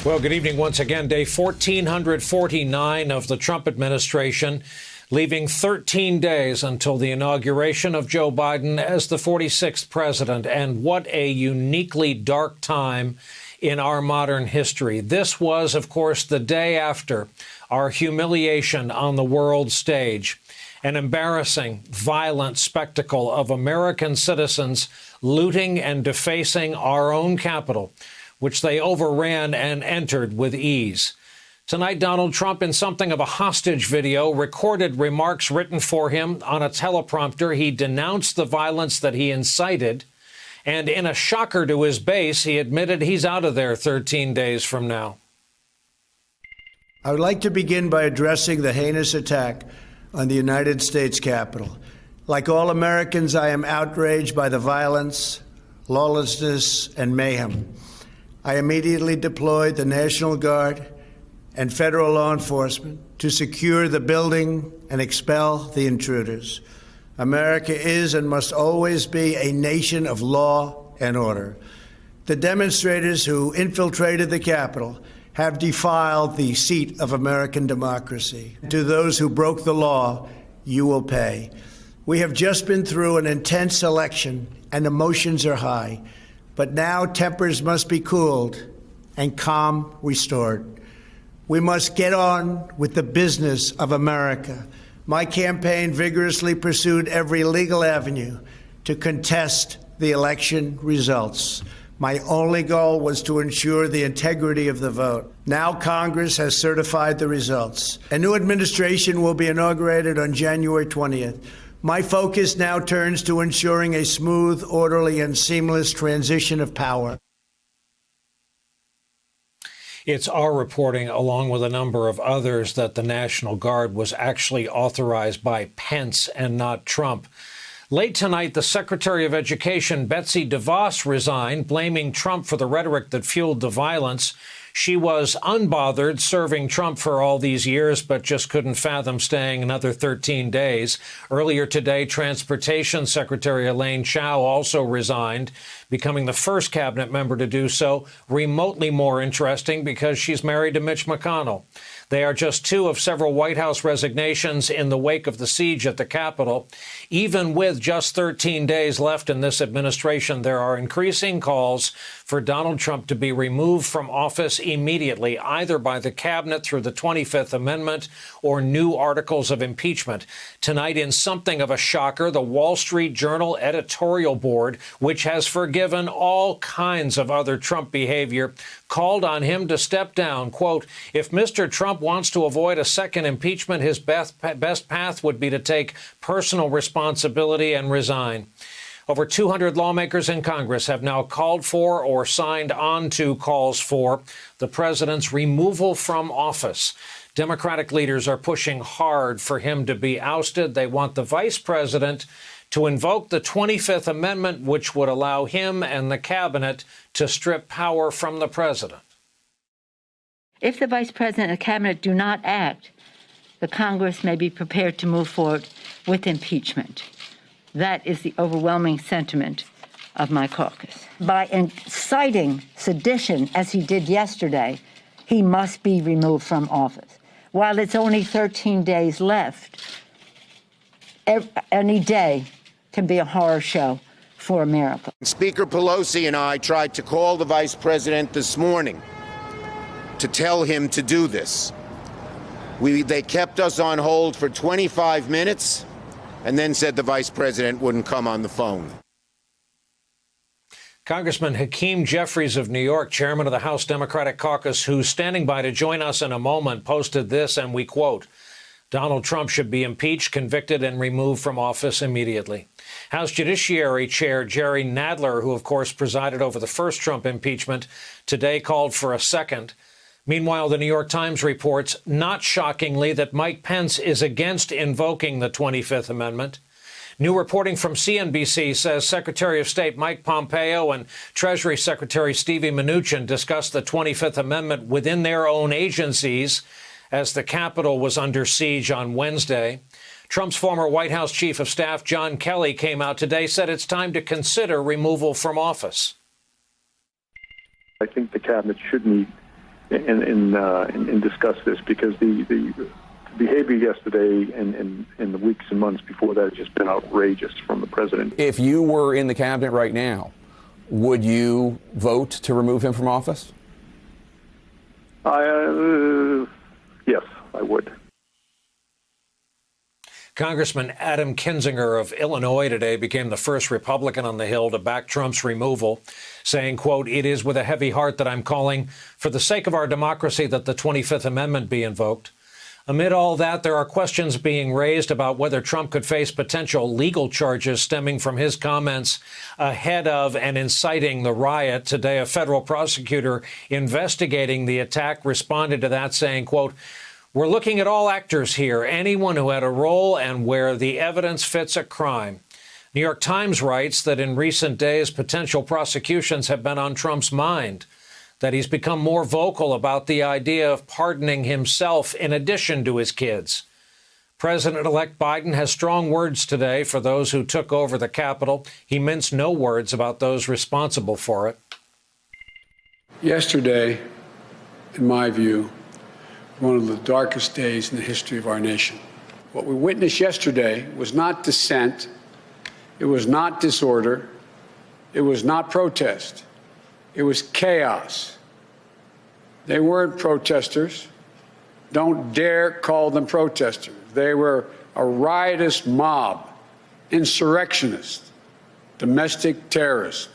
Well, good evening once again. Day 1449 of the Trump administration, leaving 13 days until the inauguration of Joe Biden as the 46th president. And what a uniquely dark time in our modern history. This was, of course, the day after our humiliation on the world stage. An embarrassing, violent spectacle of American citizens looting and defacing our own Capitol, which they overran and entered with ease. Tonight, Donald Trump, in something of a hostage video, recorded remarks written for him on a teleprompter. He denounced the violence that he incited. And in a shocker to his base, he admitted he's out of there 13 days from now. I would like to begin by addressing the heinous attack on the United States Capitol. Like all Americans, I am outraged by the violence, lawlessness, and mayhem. I immediately deployed the National Guard and federal law enforcement to secure the building and expel the intruders. America is and must always be a nation of law and order. The demonstrators who infiltrated the Capitol have defiled the seat of American democracy. To those who broke the law, you will pay. We have just been through an intense election and emotions are high. But now tempers must be cooled and calm restored. We must get on with the business of America. My campaign vigorously pursued every legal avenue to contest the election results. My only goal was to ensure the integrity of the vote. Now Congress has certified the results. A new administration will be inaugurated on January 20th. My focus now turns to ensuring a smooth, orderly, and seamless transition of power. It's our reporting, along with a number of others, that the National Guard was actually authorized by Pence and not Trump. Late tonight, the Secretary of Education, Betsy DeVos, resigned, blaming Trump for the rhetoric that fueled the violence. She was unbothered serving Trump for all these years, but just couldn't fathom staying another 13 days. Earlier today, Transportation Secretary Elaine Chao also resigned, becoming the first cabinet member to do so. Remotely more interesting because she's married to Mitch McConnell. They are just two of several White House resignations in the wake of the siege at the Capitol. Even with just 13 days left in this administration, there are increasing calls for Donald Trump to be removed from office immediately, either by the cabinet through the 25th Amendment or new articles of impeachment. Tonight, in something of a shocker, the Wall Street Journal editorial board, which has forgiven all kinds of other Trump behavior, called on him to step down. Quote, if Mr. Trump wants to avoid a second impeachment, his best path would be to take personal responsibility and resign. Over 200 lawmakers in Congress have now called for or signed on to calls for the president's removal from office. Democratic leaders are pushing hard for him to be ousted. They want the vice president to invoke the 25th Amendment, which would allow him and the cabinet to strip power from the president. If the vice president and the cabinet do not act, the Congress may be prepared to move forward with impeachment. That is the overwhelming sentiment of my caucus. By inciting sedition, as he did yesterday, he must be removed from office. While it's only 13 days left, any day can be a horror show for America. Speaker Pelosi and I tried to call the vice president this morning to tell him to do this. They kept us on hold for 25 minutes and then said the vice president wouldn't come on the phone. Congressman Hakeem Jeffries of New York, chairman of the House Democratic Caucus, who's standing by to join us in a moment, posted this, and we quote, Donald Trump should be impeached, convicted, and removed from office immediately. House Judiciary Chair Jerry Nadler, who, of course, presided over the first Trump impeachment, today called for a second. Meanwhile, the New York Times reports, not shockingly, that Mike Pence is against invoking the 25th Amendment. New reporting from CNBC says Secretary of State Mike Pompeo and Treasury Secretary Stevie Mnuchin discussed the 25th Amendment within their own agencies as the Capitol was under siege on Wednesday. Trump's former White House Chief of Staff John Kelly came out today, said it's time to consider removal from office. I think the cabinet should meet and discuss this, because the behavior yesterday and the weeks and months before that has just been outrageous from the president. If you were in the cabinet right now, would you vote to remove him from office? Yes, I would. Congressman Adam Kinzinger of Illinois today became the first Republican on the Hill to back Trump's removal, saying, quote, "It is with a heavy heart that I'm calling for the sake of our democracy that the 25th Amendment be invoked." Amid all that, there are questions being raised about whether Trump could face potential legal charges stemming from his comments ahead of and inciting the riot. Today, a federal prosecutor investigating the attack responded to that, saying, quote, "We're looking at all actors here, anyone who had a role and where the evidence fits a crime." New York Times writes that in recent days, potential prosecutions have been on Trump's mind, that he's become more vocal about the idea of pardoning himself in addition to his kids. President-elect Biden has strong words today for those who took over the Capitol. He minced no words about those responsible for it. Yesterday, in my view, one of the darkest days in the history of our nation. What we witnessed yesterday was not dissent, it was not disorder, it was not protest, it was chaos. They weren't protesters. Don't dare call them protesters. They were a riotous mob, insurrectionists, domestic terrorists.